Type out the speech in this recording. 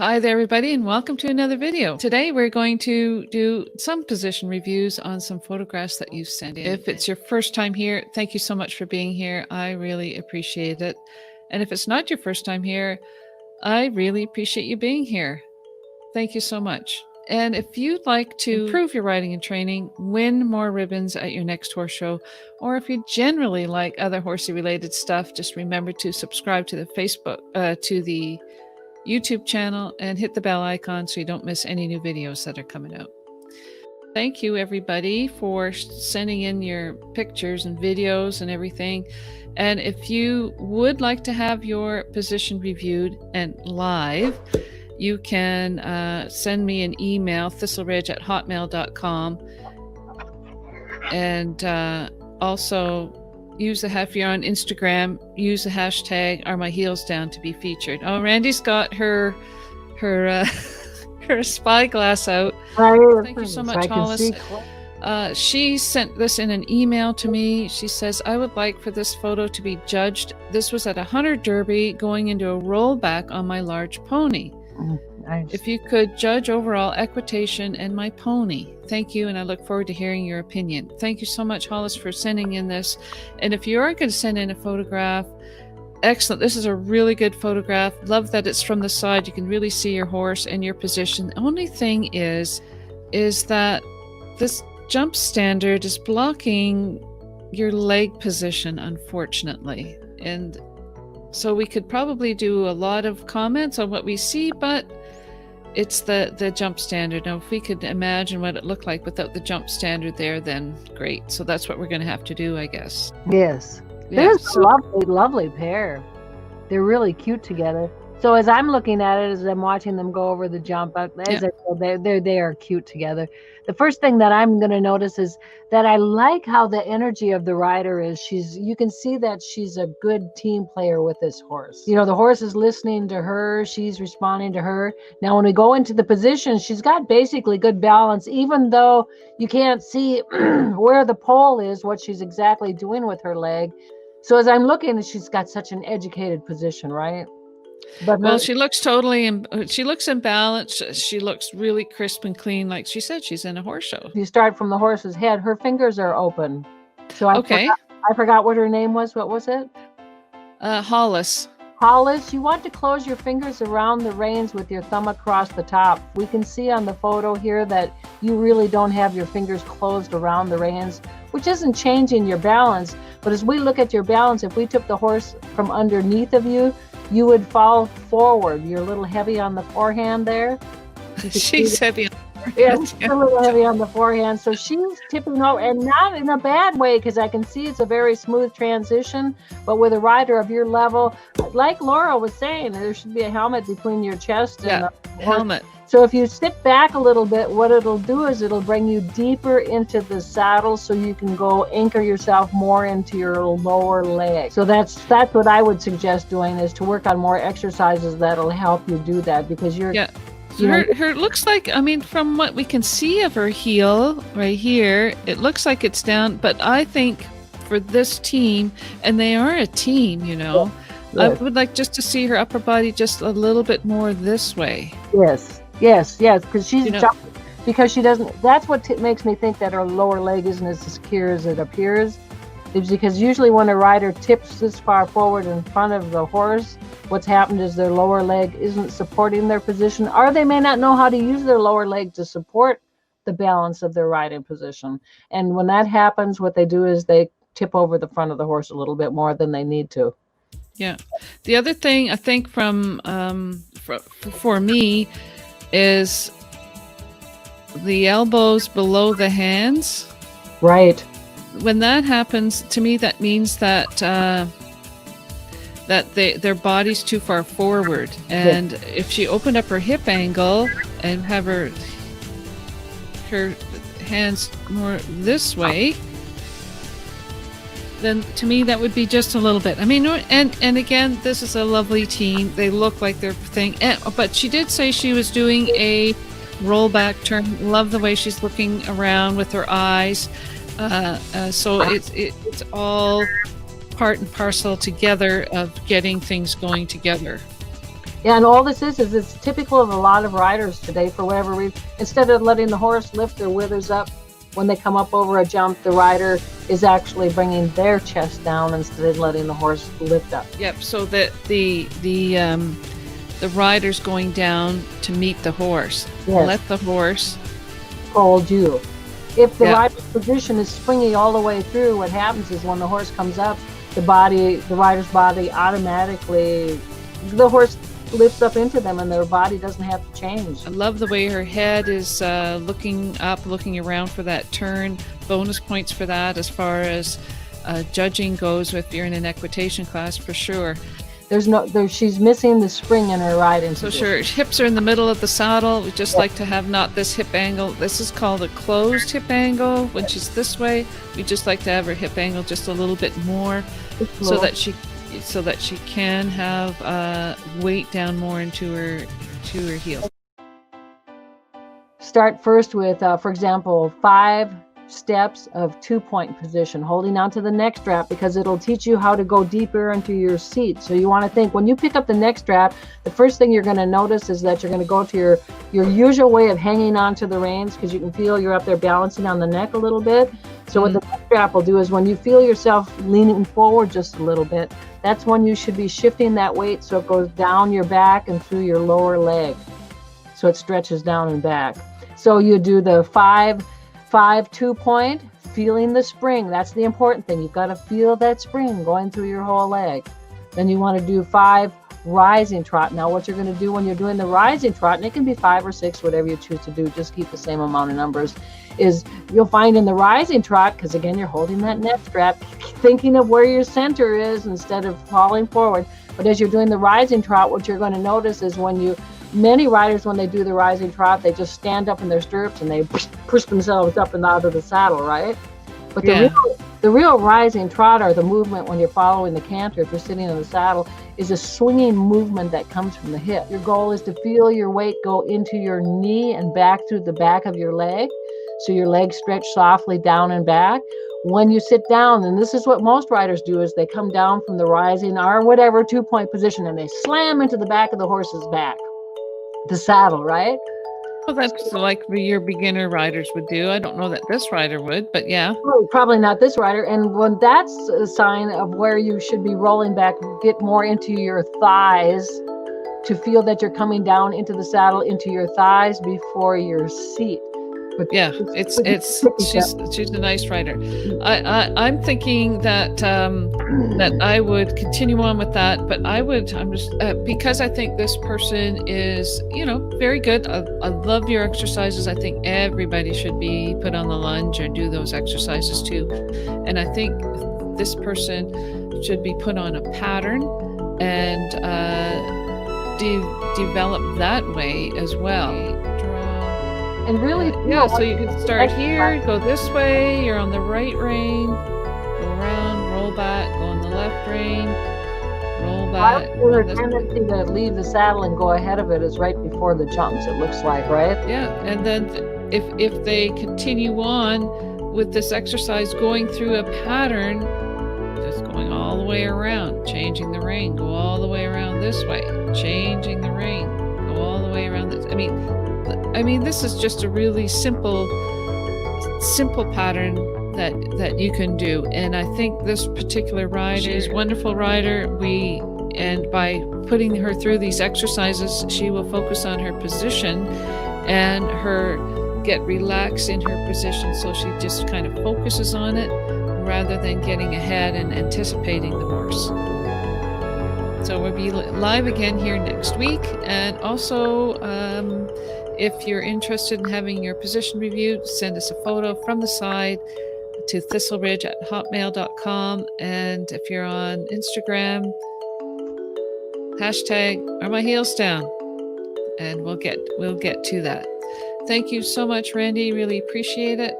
Hi there, everybody, and welcome to another video. Today, we're going to do some position reviews on some photographs that you've sent in. If it's your first time here, thank you so much for being here. I really appreciate it. And if it's not your first time here, I really appreciate you being here. Thank you so much. And if you'd like to improve your riding and training, win more ribbons at your next horse show, or if you generally like other horsey related stuff, just remember to subscribe to the the YouTube channel and hit the bell icon so you don't miss any new videos that are coming out. Thank you everybody for sending in your pictures and videos and everything. And if you would like to have your position reviewed and live, you can send me an email, thistlereg@hotmail.com, and also use if you're on Instagram, use the hashtag "Are My Heels Down" to be featured. Oh, Randy's got her spyglass out. Thank you so much, Hollis. She sent this in an email to me. She says, "I would like for this photo to be judged. This was at a hunter derby going into a rollback on my large pony. Nice. If you could judge overall equitation and my pony. Thank you, and I look forward to hearing your opinion." Thank you so much, Hollis, for sending in this. And if you are going to send in a photograph, excellent. This is a really good photograph. Love that it's from the side. You can really see your horse and your position. The only thing is that this jump standard is blocking your leg position, unfortunately. And so we could probably do a lot of comments on what we see, but it's the jump standard. Now, if we could imagine what it looked like without the jump standard there, then great. So that's what we're going to have to do, I guess. Yes. They're a lovely, lovely pair. They're really cute together. So as I'm looking at it, as I'm watching them go over the jump, they are cute together. The first thing that I'm going to notice is that I like how the energy of the rider is. You can see that she's a good team player with this horse. You know, the horse is listening to her. She's responding to her. Now, when we go into the position, she's got basically good balance, even though you can't see where the pole is, what she's exactly doing with her leg. So as I'm looking, she's got such an educated position, right? Well, she looks she looks in balance. She looks really crisp and clean. Like she said, she's in a horse show. You start from the horse's head. Her fingers are open. So I forgot what her name was. What was it? Hollis. Hollis, you want to close your fingers around the reins with your thumb across the top. We can see on the photo here that you really don't have your fingers closed around the reins, which isn't changing your balance. But as we look at your balance, if we took the horse from underneath of you, you would fall forward. You're a little heavy on the forehand there. She's heavy on the forehand. Yeah, she's a little heavy on the forehand. So she's tipping over, and not in a bad way, because I can see it's a very smooth transition. But with a rider of your level, like Laura was saying, there should be a helmet between your chest and the helmet. So if you sit back a little bit, what it'll do is it'll bring you deeper into the saddle so you can go anchor yourself more into your lower leg. So that's what I would suggest doing, is to work on more exercises that'll help you do that, because you're... Yeah. So her looks like, I mean, from what we can see of her heel right here, it looks like it's down, but I think for this team, and they are a team, you know, I would like just to see her upper body just a little bit more this way. Yes, because she's jumping, because she doesn't. That's what makes me think that her lower leg isn't as secure as it appears. Is because usually when a rider tips this far forward in front of the horse, what's happened is their lower leg isn't supporting their position, or they may not know how to use their lower leg to support the balance of their riding position. And when that happens, what they do is they tip over the front of the horse a little bit more than they need to. Yeah. The other thing I think from for me is the elbows below the hands. Right. When that happens, to me, that means that their body's too far forward. And if she opened up her hip angle and have her hands more this way, then to me that would be just a little bit. I mean, and again, this is a lovely team. They look like they're but she did say she was doing a rollback turn. Love the way she's looking around with her eyes. So it's all part and parcel together of getting things going together. Yeah, and all this is it's typical of a lot of riders today for whatever reason. Instead of letting the horse lift their withers up when they come up over a jump, the rider is actually bringing their chest down instead of letting the horse lift up. Yep. So that the rider's going down to meet the horse. Yes. Let the horse hold you. If the rider's position is springy all the way through, what happens is when the horse comes up, the rider's body automatically, the horse lifts up into them and their body doesn't have to change. I love the way her head is looking up, looking around for that turn. Bonus points for that as far as judging goes if you're in an equitation class for sure. She's missing the spring in her riding. So sure, hips are in the middle of the saddle. We just like to have not this hip angle. This is called a closed hip angle. When she's this way, we just like to have her hip angle just a little bit more, so that she can have weight down more into her heel. Start first with, for example, 5 steps of 2-point position, holding on to the neck strap, because it'll teach you how to go deeper into your seat. So you want to think, when you pick up the neck strap, the first thing you're going to notice is that you're going to go to your usual way of hanging on to the reins, because you can feel you're up there balancing on the neck a little bit. So what the neck strap will do is when you feel yourself leaning forward just a little bit, that's when you should be shifting that weight so it goes down your back and through your lower leg, so it stretches down and back. So you do the 5 2-point, feeling the spring. That's the important thing. You've got to feel that spring going through your whole leg. Then you want to do 5 rising trot. Now what you're going to do when you're doing the rising trot, and it can be 5 or 6, whatever you choose to do, just keep the same amount of numbers, is you'll find in the rising trot, because again, you're holding that neck strap, thinking of where your center is instead of falling forward. But as you're doing the rising trot, what you're going to notice is many riders, when they do the rising trot, they just stand up in their stirrups and they push themselves up and out of the saddle, right? But the real rising trot, or the movement when you're following the canter, if you're sitting in the saddle, is a swinging movement that comes from the hip. Your goal is to feel your weight go into your knee and back through the back of your leg, so your legs stretch softly down and back. When you sit down, and this is what most riders do, is they come down from the rising or whatever 2-point position and they slam into the back of the horse's back, the saddle, right? Well, that's like your beginner riders would do. I don't know that this rider would, but yeah. Well, probably not this rider. And when that's a sign of where you should be rolling back, get more into your thighs to feel that you're coming down into the saddle, into your thighs before your seat. But yeah, she's a nice rider. I'm thinking that that I would continue on with that, but I'm just because I think this person is, very good. I love your exercises. I think everybody should be put on the lunge or do those exercises too. And I think this person should be put on a pattern and develop that way as well. And really, so you can start here, go this way, you're on the right rein, go around, roll back, go on the left rein, roll back. The tendency to leave the saddle and go ahead of it is right before the jumps, it looks like, right? Yeah, and then if they continue on with this exercise, going through a pattern, just going all the way around, changing the rein, go all the way around this way, changing the rein, go all the way around this. I mean, this is just a really simple pattern that you can do. And I think this particular rider is a wonderful rider. And by putting her through these exercises, she will focus on her position and get relaxed in her position. So she just kind of focuses on it rather than getting ahead and anticipating the horse. So we'll be live again here next week. And also, if you're interested in having your position reviewed, send us a photo from the side to thistleridge@hotmail.com. And if you're on Instagram, #AreMyHeelsDown, and we'll get to that. Thank you so much, Randy. Really appreciate it.